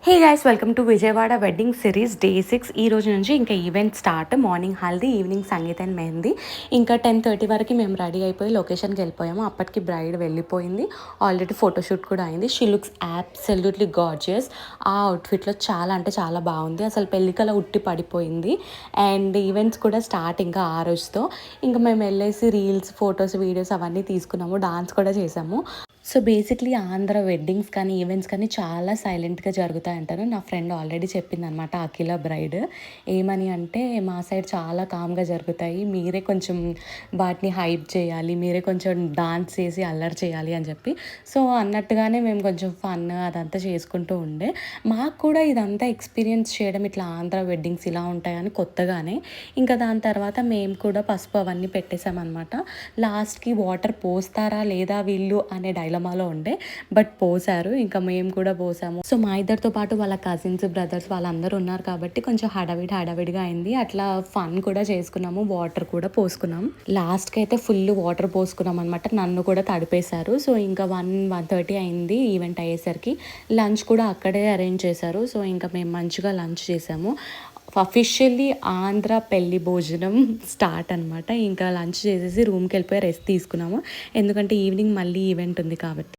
Hey guys, welcome to Vijayawada wedding series day 6. ఈ రోజు నుంచి ఇంకా event start. Morning haldi, evening sangeet and mehndi. ఇంకా 10:30 వరకు మేము రెడీ అయిపోయి లొకేషన్కి వెళ్ళిపోయాము. అప్పటికి బ్రైడ్ వెళ్ళిపోయింది. ఆల్రెడీ ఫోటోషూట్ కూడా అయింది. She looks absolutely gorgeous. ఆ అవుట్ఫిట్లో చాలా అంటే చాలా బాగుంది. అసలు పెళ్ళికల ఉట్టి పడిపోయింది. అండ్ ఈవెంట్స్ కూడా స్టార్ట్ ఇంకా ఆ రోజుతో. ఇంకా మేము వెళ్ళేసి రీల్స్, ఫొటోస్, వీడియోస్ అవన్నీ తీసుకున్నాము. డాన్స్ కూడా చేసాము. సో బేసిక్లీ ఆంధ్ర వెడ్డింగ్స్ కానీ ఈవెంట్స్ కానీ చాలా సైలెంట్గా జరుగుతాయి అంటారు. నా ఫ్రెండ్ ఆల్రెడీ చెప్పిందనమాట, అఖిల బ్రైడ్. ఏమని అంటే, మా సైడ్ చాలా కామ్గా జరుగుతాయి, మీరే కొంచెం వాటిని హైప్ చేయాలి, మీరే కొంచెం డాన్స్ చేసి అల్లరి చేయాలి అని చెప్పి. సో అన్నట్టుగానే మేము కొంచెం ఫన్ అదంతా చేసుకుంటూ ఉండే. మాకు కూడా ఇదంతా ఎక్స్పీరియన్స్ చేయడం, ఇట్లా ఆంధ్ర వెడ్డింగ్స్ ఇలా ఉంటాయని కొత్తగానే. ఇంకా దాని తర్వాత మేము కూడా పసుపు అవన్నీ పెట్టేసామన్నమాట. లాస్ట్కి వాటర్ పోస్తారా లేదా వీళ్ళు అనే డైలమాలో ఉండే, బట్ పోసారు. ఇంకా మేము కూడా పోసాము. సో మా ఇద్దరితో పాటు వాళ్ళ కజిన్స్, బ్రదర్స్ వాళ్ళందరూ ఉన్నారు కాబట్టి కొంచెం హడావిడిగా అయింది. అట్లా ఫన్ కూడా చేసుకున్నాము, వాటర్ కూడా పోసుకున్నాం. లాస్ట్కి అయితే ఫుల్ వాటర్ పోసుకున్నాం అనమాట. నన్ను కూడా తడిపేశారు. సో ఇంకా 1:30 అయింది ఈవెంట్ అయ్యేసరికి. లంచ్ కూడా అక్కడే అరేంజ్ చేశారు. సో ఇంకా మేము మంచిగా లంచ్ చేసాము. అఫీషియల్లీ ఆంధ్ర పెళ్లి భోజనం స్టార్ట్ అనమాట. ఇంకా లంచ్ చేసేసి రూమ్కి వెళ్ళిపోయి రెస్ట్ తీసుకున్నాము. ఎందుకంటే ఈవినింగ్ మళ్ళీ ఈవెంట్ ఉంది కాబట్టి.